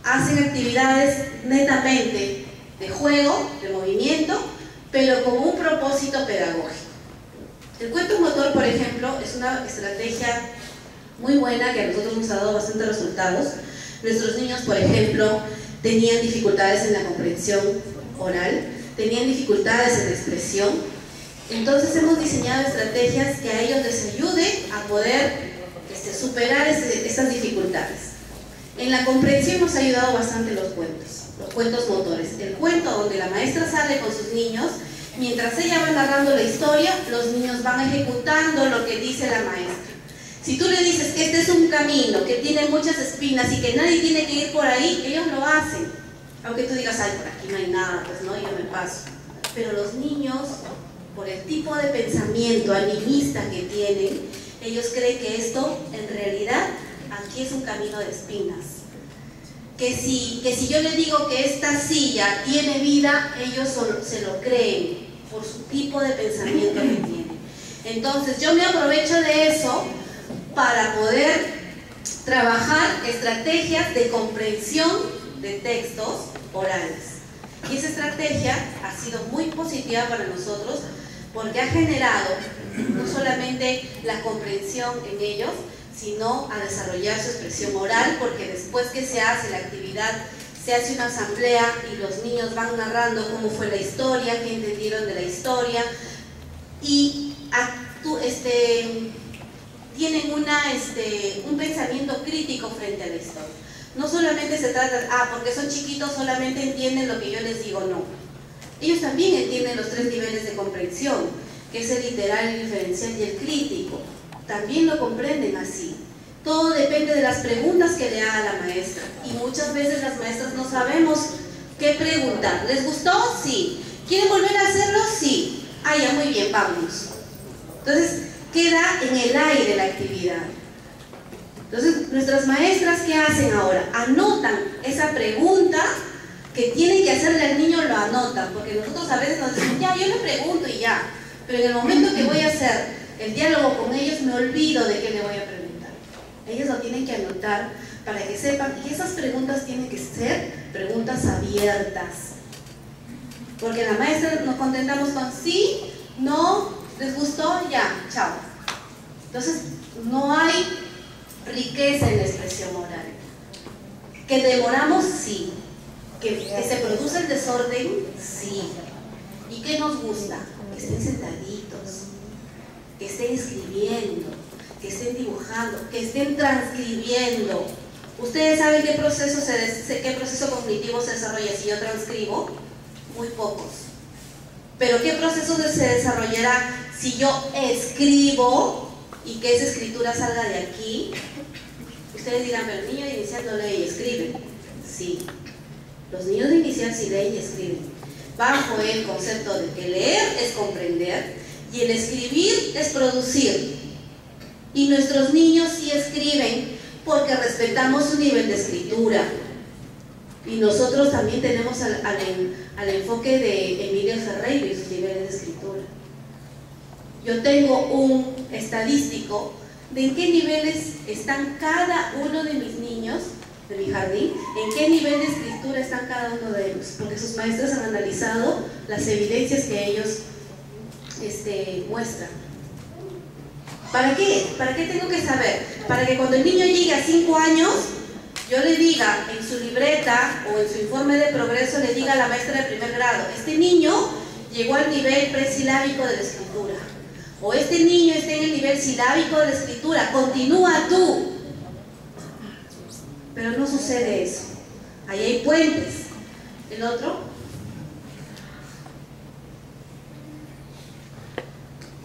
hacen actividades netamente de juego, de movimiento, pero con un propósito pedagógico. El cuento motor, por ejemplo, es una estrategia muy buena que a nosotros nos ha dado bastantes resultados. Nuestros niños, por ejemplo, tenían dificultades en la comprensión oral, tenían dificultades en la expresión. Entonces hemos diseñado estrategias que a ellos les ayude a poder superar estas dificultades. En la comprensión nos ha ayudado bastante los cuentos motores. El cuento donde la maestra sale con sus niños, mientras ella va narrando la historia, los niños van ejecutando lo que dice la maestra. Si tú le dices que este es un camino que tiene muchas espinas y que nadie tiene que ir por ahí, ellos lo hacen. Aunque tú digas, ay, por aquí no hay nada, pues no, yo me paso. Pero los niños, por el tipo de pensamiento animista que tienen, ellos creen que esto, en realidad, aquí es un camino de espinas. Que si yo les digo que esta silla tiene vida, ellos se lo creen por su tipo de pensamiento que tienen. Entonces yo me aprovecho de eso para poder trabajar estrategias de comprensión de textos orales. Y esa estrategia ha sido muy positiva para nosotros porque ha generado no solamente la comprensión en ellos, sino a desarrollar su expresión oral, porque después que se hace la actividad, se hace una asamblea y los niños van narrando cómo fue la historia, qué entendieron de la historia, y tienen un pensamiento crítico frente a la historia. No solamente se trata, porque son chiquitos solamente entienden lo que yo les digo, no. Ellos también entienden los 3 niveles de comprensión, que es el literal, el diferencial y el crítico. También lo comprenden así. Todo depende de las preguntas que le haga la maestra. Y muchas veces las maestras no sabemos qué preguntar. ¿Les gustó? Sí. ¿Quieren volver a hacerlo? Sí. Ya, muy bien, vámonos. Entonces, queda en el aire la actividad. Entonces, nuestras maestras, ¿qué hacen ahora? Anotan esa pregunta que tienen que hacerle al niño, lo anotan, porque nosotros a veces nos decimos, ya, yo le pregunto y ya, pero en el momento que voy a hacer el diálogo con ellos, me olvido de qué le voy a preguntar. Ellos lo tienen que anotar para que sepan que esas preguntas tienen que ser preguntas abiertas, porque la maestra nos contentamos con sí, no, les gustó, ya, chao. Entonces, no hay riqueza en la expresión oral. ¿Que demoramos? Sí. ¿Que se produce el desorden? Sí. ¿Y qué nos gusta? Que estén sentaditos, que estén escribiendo, que estén dibujando, que estén transcribiendo. ¿Ustedes saben qué proceso cognitivo se desarrolla si yo transcribo? Muy pocos. Pero ¿qué proceso se desarrollará si yo escribo y que esa escritura salga de aquí? Ustedes dirán, pero el niño de inicial no lee y escribe. Sí, los niños de inicial sí leen y escriben, bajo el concepto de que leer es comprender y el escribir es producir. Y nuestros niños sí escriben porque respetamos su nivel de escritura. Y nosotros también tenemos al enfoque de Emilio Ferreiro y sus niveles de escritura. Yo tengo un estadístico de en qué niveles están cada uno de mis niños de mi jardín, en qué nivel de escritura están cada uno de ellos, porque sus maestras han analizado las evidencias que ellos muestran. ¿Para qué? ¿Para qué tengo que saber? Para que cuando el niño llegue a 5 años, yo le diga en su libreta o en su informe de progreso, le diga a la maestra de primer grado, este niño llegó al nivel presilábico de la escritura, o este niño está en el nivel silábico de la escritura, continúa tú. Pero no sucede eso. Ahí hay puentes. ¿El otro?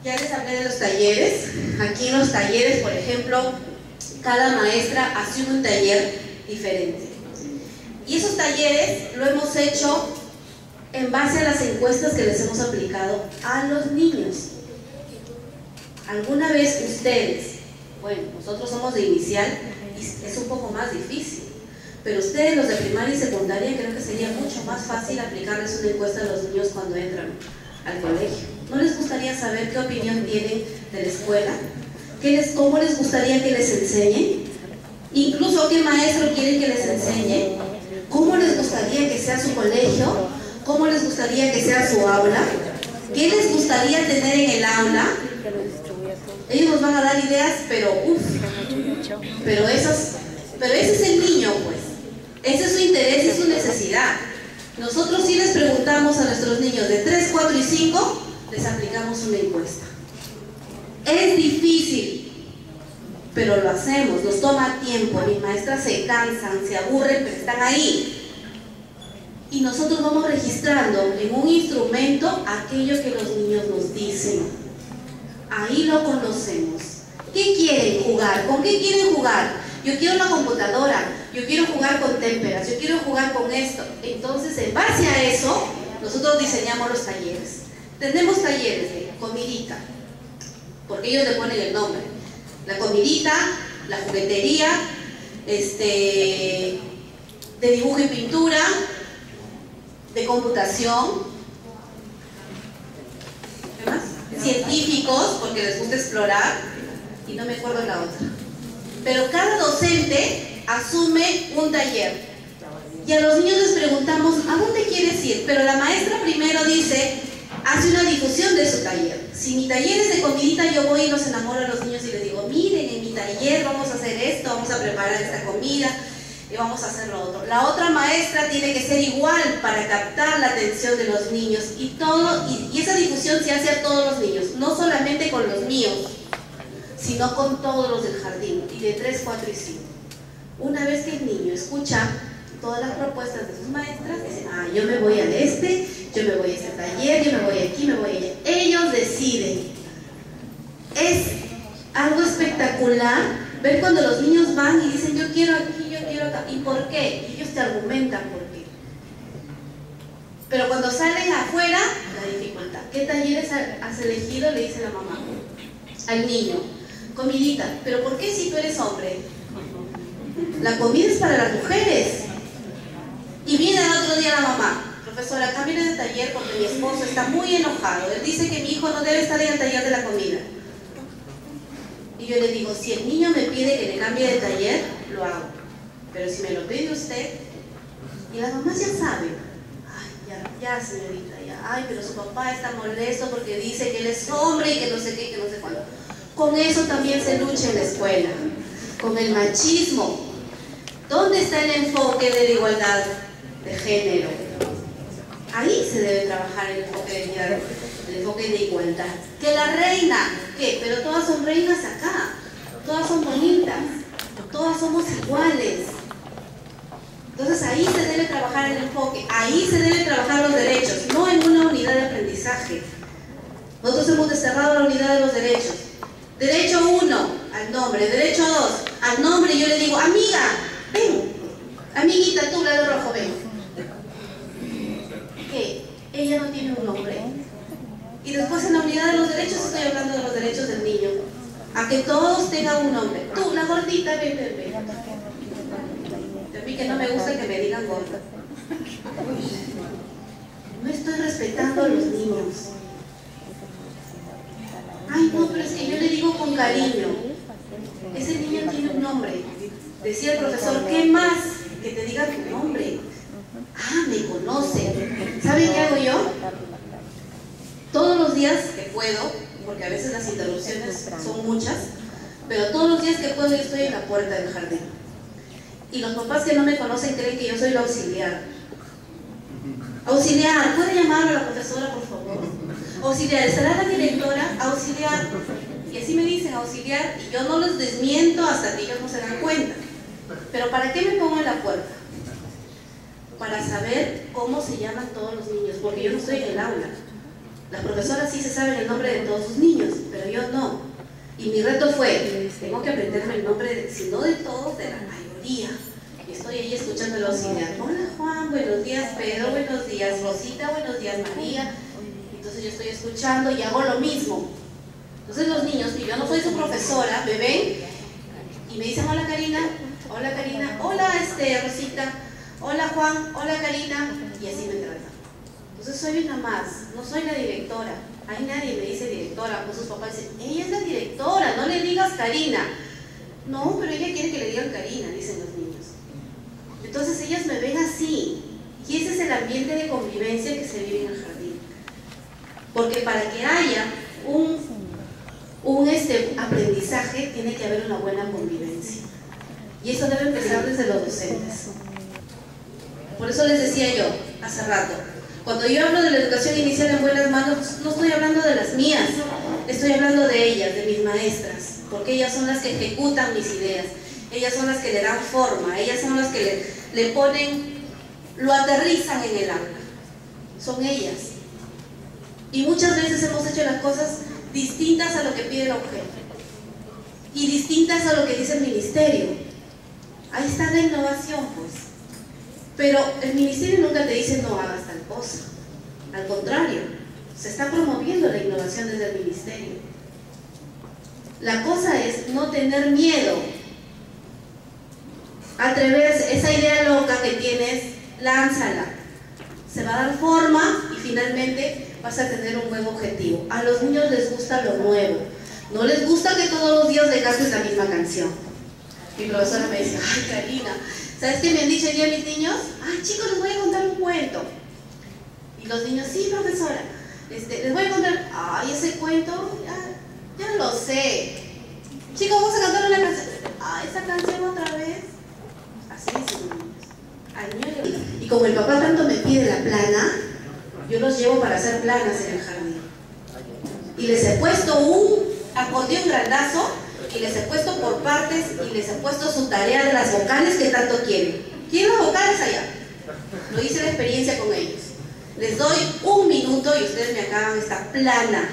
Ya les hablé de los talleres. Aquí en los talleres, por ejemplo, cada maestra hace un taller diferente. Y esos talleres lo hemos hecho en base a las encuestas que les hemos aplicado a los niños. ¿Alguna vez ustedes, bueno, nosotros somos de inicial y es un poco más difícil, pero ustedes los de primaria y secundaria creo que sería mucho más fácil aplicarles una encuesta a los niños cuando entran al colegio? ¿No les gustaría saber qué opinión tienen de la escuela? ¿Cómo les gustaría que les enseñen? Incluso qué maestro quieren que les enseñe, cómo les gustaría que sea su colegio, cómo les gustaría que sea su aula, qué les gustaría tener en el aula. Ellos nos van a dar ideas, pero pero ese es el niño, pues. Ese es su interés y su necesidad. Nosotros sí les preguntamos a nuestros niños de 3, 4 y 5, les aplicamos una encuesta. Es difícil, pero lo hacemos, nos toma tiempo. Mis maestras se cansan, se aburren, pero están ahí. Y nosotros vamos registrando en un instrumento aquello que los niños nos dicen. Ahí lo conocemos. ¿Qué quieren jugar? ¿Con qué quieren jugar? Yo quiero una computadora, yo quiero jugar con témperas, yo quiero jugar con esto. Entonces, en base a eso, nosotros diseñamos los talleres. Tenemos talleres de comidita, porque ellos le ponen el nombre. La comidita, la juguetería, de dibujo y pintura, de computación, ¿qué más? Científicos, porque les gusta explorar, y no me acuerdo la otra. Pero cada docente asume un taller. Y a los niños les preguntamos, ¿a dónde quieres ir? Pero la maestra primero dice, hace una difusión de su taller. Si mi taller es de comidita, yo voy y los enamoro a los niños y les digo, miren, en mi taller vamos a hacer esto, vamos a preparar esta comida y vamos a hacer lo otro. La otra maestra tiene que ser igual para captar la atención de los niños y esa difusión se hace a todos los niños, no solamente con los míos, sino con todos los del jardín, y de 3, 4 y 5. Una vez que el niño escucha todas las propuestas de sus maestras, dice, ah, yo me voy al este, yo me voy a este taller, yo me voy aquí, me voy allá. Ellos deciden. Es algo espectacular ver cuando los niños van y dicen, yo quiero aquí, yo quiero acá. ¿Y por qué? Y ellos te argumentan por qué. Pero cuando salen afuera, la dificultad. ¿Qué talleres has elegido? Le dice la mamá al niño. Comidita. ¿Pero por qué si tú eres hombre? La comida es para las mujeres. Y viene el otro día la mamá. Profesora, cambie de taller porque mi esposo está muy enojado. Él dice que mi hijo no debe estar en el taller de la comida. Y yo le digo, si el niño me pide que le cambie de taller, lo hago. Pero si me lo pide usted, y las mamás ya saben, ay, ya señorita, ya, ay, pero su papá está molesto porque dice que él es hombre y que no sé qué, que no sé cuándo. Con eso también se lucha en la escuela, con el machismo. ¿Dónde está el enfoque de la igualdad de género? Ahí se debe trabajar el enfoque de igualdad. Que la reina, ¿qué? Pero todas son reinas acá, todas son bonitas, todas somos iguales. Entonces ahí se debe trabajar el enfoque, ahí se debe trabajar los derechos, no en una unidad de aprendizaje. Nosotros hemos desterrado la unidad de los derechos. Derecho 1, al nombre. Derecho 2, al nombre. Y yo le digo, amiga, ven, amiguita, tú, la de rojo, ven. ¿Qué? Ella no tiene un nombre. Y después en la unidad de los derechos estoy hablando de los derechos del niño. A que todos tengan un nombre. Tú, la gordita, ven, ven, ven. A mí que no me gusta que me digan gorda. No estoy respetando a los niños. Ay, no, pero es que yo le digo con cariño. Ese niño tiene un nombre. Decía el profesor, ¿qué más? Que te diga tu nombre. Ah, me conoce. ¿Saben qué hago yo? Todos los días que puedo, porque a veces las interrupciones son muchas, pero todos los días que puedo yo estoy en la puerta del jardín. Y los papás que no me conocen creen que yo soy la auxiliar. Auxiliar, ¿puede llamar a la profesora, por favor? Auxiliar, ¿estará la directora? Auxiliar. Y así me dicen auxiliar, y yo no los desmiento hasta que ellos no se dan cuenta. Pero ¿para qué me pongo en la puerta? Para saber cómo se llaman todos los niños, porque yo no estoy en el aula. Las profesoras sí se saben el nombre de todos sus niños, pero yo no. Y mi reto fue, tengo que aprenderme el nombre, si no de todos, de la mayoría. Y estoy ahí escuchando el auxiliar. Hola Juan, buenos días Pedro, buenos días Rosita, buenos días María. Entonces yo estoy escuchando y hago lo mismo. Entonces los niños, que yo no soy su profesora, me ven y me dicen hola Karina, hola Rosita, hola Juan, hola Karina, y así me tratan. Entonces soy una más, no soy la directora. Ahí nadie me dice directora, pues sus papás dicen, ella es la directora, no le digas Karina. No, pero ella quiere que le digan Karina, dicen los niños. Entonces ellas me ven así, y ese es el ambiente de convivencia que se vive en el jardín. Porque para que haya un aprendizaje, tiene que haber una buena convivencia. Y eso debe empezar desde los docentes. Por eso les decía yo, hace rato, cuando yo hablo de la educación inicial en buenas manos, no estoy hablando de las mías, estoy hablando de ellas, de mis maestras, porque ellas son las que ejecutan mis ideas, ellas son las que le dan forma, ellas son las que le ponen, lo aterrizan en el aula, son ellas. Y muchas veces hemos hecho las cosas distintas a lo que pide el objeto y distintas a lo que dice el ministerio. Ahí está la innovación, pues. Pero el ministerio nunca te dice no hagas tal cosa. Al contrario, se está promoviendo la innovación desde el ministerio. La cosa es no tener miedo. Atreverse, esa idea loca que tienes, lánzala. Se va a dar forma y finalmente vas a tener un buen objetivo. A los niños les gusta lo nuevo. No les gusta que todos los días le cantes la misma canción. Mi profesora me dice, ay Karina, ¿sabes qué me han dicho hoy día mis niños? Ay chicos, les voy a contar un cuento. Y los niños, sí profesora, les voy a contar, ay ese cuento, ya lo sé. Chicos, vamos a cantar una canción. Ay, esa canción otra vez. Así dicen los niños. Al niño y como el papá tanto me pide la plana, yo los llevo para hacer planas en el jardín. Y les he puesto un acordeón grandazo y les he puesto por partes y les he puesto su tarea de las vocales que tanto quieren. ¿Quieren las vocales allá? Lo hice la experiencia con ellos. Les doy 1 minuto y ustedes me acaban esta plana.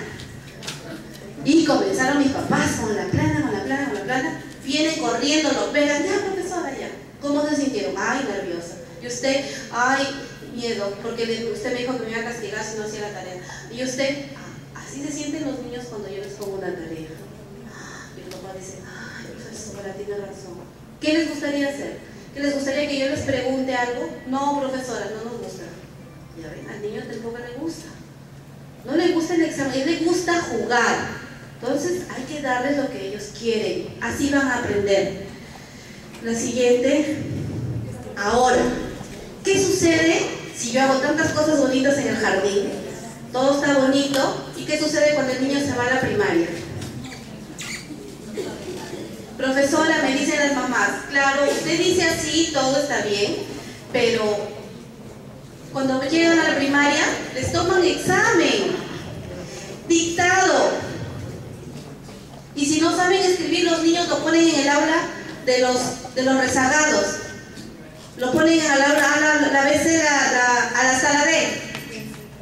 Y comenzaron mis papás con la plana, con la plana, con la plana. Vienen corriendo, lo pegan. Ya, profesora, ya. ¿Cómo se sintieron? Ay, nerviosa. Y usted, ay, miedo, porque usted me dijo que me iba a castigar si no hacía la tarea. Y usted, así se sienten los niños cuando yo les pongo una tarea. Y el papá dice, ay, profesora, tiene razón. ¿Qué les gustaría hacer? ¿Que les gustaría que yo les pregunte algo? No, profesora, no nos gusta. Ya ven, al niño tampoco le gusta. No le gusta el examen, a él le gusta jugar. Entonces hay que darles lo que ellos quieren. Así van a aprender. La siguiente. Ahora, ¿qué sucede si yo hago tantas cosas bonitas en el jardín? Todo está bonito. ¿Y qué sucede cuando el niño se va a la primaria? Profesora, me dicen las mamás, claro, usted dice así, todo está bien, pero cuando llegan a la primaria, les toman examen, dictado. Y si no saben escribir, los niños lo ponen en el aula de los rezagados. Lo ponen en el aula, a la B, a la sala D.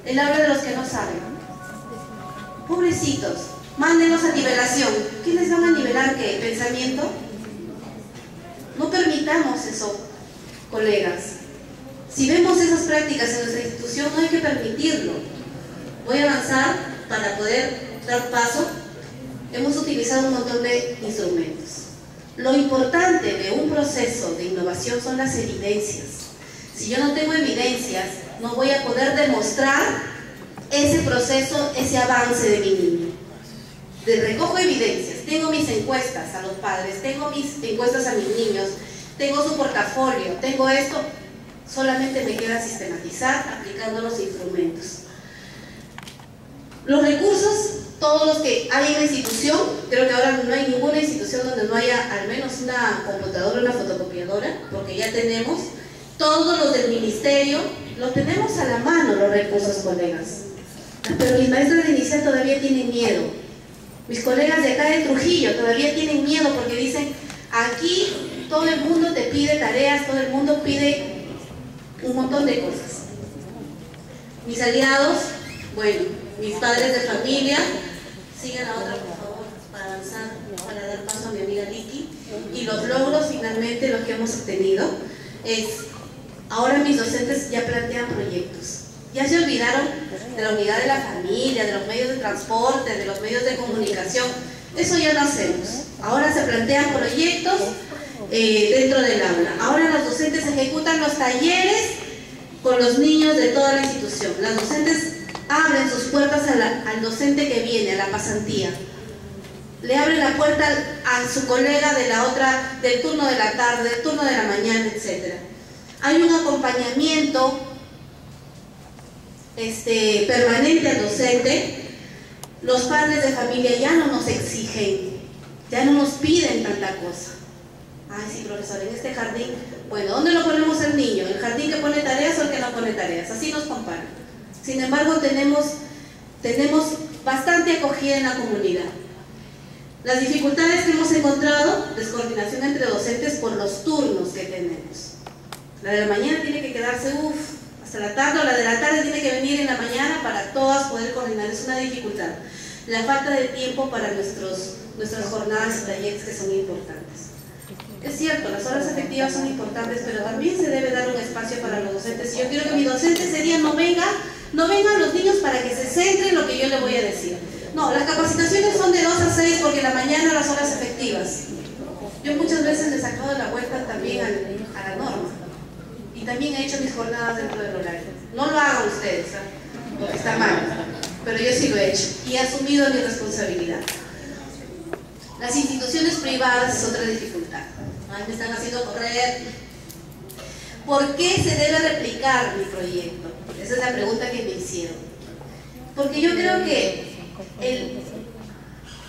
El aula de los que no saben. Pobrecitos, mándenlos a nivelación. ¿Qué les van a nivelar? ¿Qué? ¿Pensamiento? No permitamos eso, colegas. Si vemos esas prácticas en nuestra institución, no hay que permitirlo. Voy a avanzar para poder dar paso. Hemos utilizado un montón de instrumentos. Lo importante de un proceso de innovación son las evidencias. Si yo no tengo evidencias, no voy a poder demostrar ese proceso, ese avance de mi niño. Recojo evidencias, tengo mis encuestas a los padres, tengo mis encuestas a mis niños, tengo su portafolio, tengo esto. Solamente me queda sistematizar aplicando los instrumentos. Los recursos, todos los que hay en la institución, creo que ahora no hay ninguna institución donde no haya al menos una computadora, una fotocopiadora, porque ya tenemos, todos los del ministerio, lo tenemos a la mano los recursos, colegas. Pero mis maestros de inicial todavía tienen miedo. Mis colegas de acá de Trujillo todavía tienen miedo porque dicen, aquí todo el mundo te pide tareas, todo el mundo pide un montón de cosas. Mis aliados, bueno, mis padres de familia, sigan la otra por favor para avanzar, para dar paso a mi amiga Licky. Y los logros finalmente, los que hemos obtenido, es, ahora mis docentes ya plantean proyectos. Ya se olvidaron de la unidad de la familia, de los medios de transporte, de los medios de comunicación. Eso ya lo hacemos. Ahora se plantean proyectos dentro del aula. Ahora los docentes ejecutan los talleres con los niños de toda la institución. Las docentes abren sus puertas al docente que viene, a la pasantía. Le abren la puerta a su colega de la otra, del turno de la tarde, del turno de la mañana, etc. Hay un acompañamiento permanente al docente. Los padres de familia ya no nos exigen, ya no nos piden tanta cosa. Ay, sí, profesor, en este jardín, bueno, ¿dónde lo ponemos al niño? ¿El jardín que pone tareas o el que no pone tareas? Así nos comparan. Sin embargo, tenemos bastante acogida en la comunidad. Las dificultades que hemos encontrado, descoordinación entre docentes por los turnos que tenemos. La de la mañana tiene que quedarse, hasta la tarde, o la de la tarde tiene que venir en la mañana para todas poder coordinar. Es una dificultad. La falta de tiempo para nuestras jornadas y talleres que son importantes. Es cierto, las horas efectivas son importantes, pero también se debe dar un espacio para los docentes. Y yo quiero que mi docente ese día no vengan los niños para que se centren en lo que yo le voy a decir. No, las capacitaciones son de 2 a 6 porque en la mañana las horas efectivas. Yo muchas veces les he sacado la vuelta también a la norma. Y también he hecho mis jornadas dentro del horario. No lo hagan ustedes, porque está mal, pero yo sí lo he hecho y he asumido mi responsabilidad. Las instituciones privadas es otra dificultad. Ay, me están haciendo correr. ¿Por qué se debe replicar mi proyecto? Esa es la pregunta que me hicieron. Porque yo creo que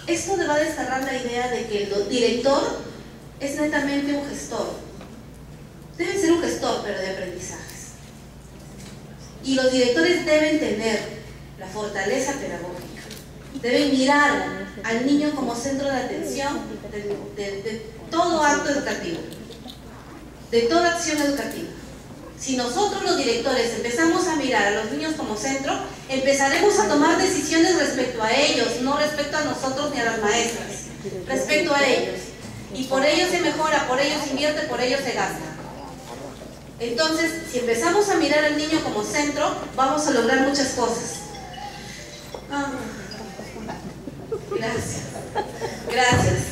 esto va a descargar la idea de que el director es netamente un gestor. Debe ser un gestor, pero de aprendizajes. Y los directores deben tener la fortaleza pedagógica. Deben mirar al niño como centro de atención de todo acto educativo, de toda acción educativa. Si nosotros los directores empezamos a mirar a los niños como centro, empezaremos a tomar decisiones respecto a ellos, no respecto a nosotros ni a las maestras, respecto a ellos. Y por ellos se mejora, por ellos se invierte, por ellos se gasta. Entonces, si empezamos a mirar al niño como centro, vamos a lograr muchas cosas. Gracias. Gracias.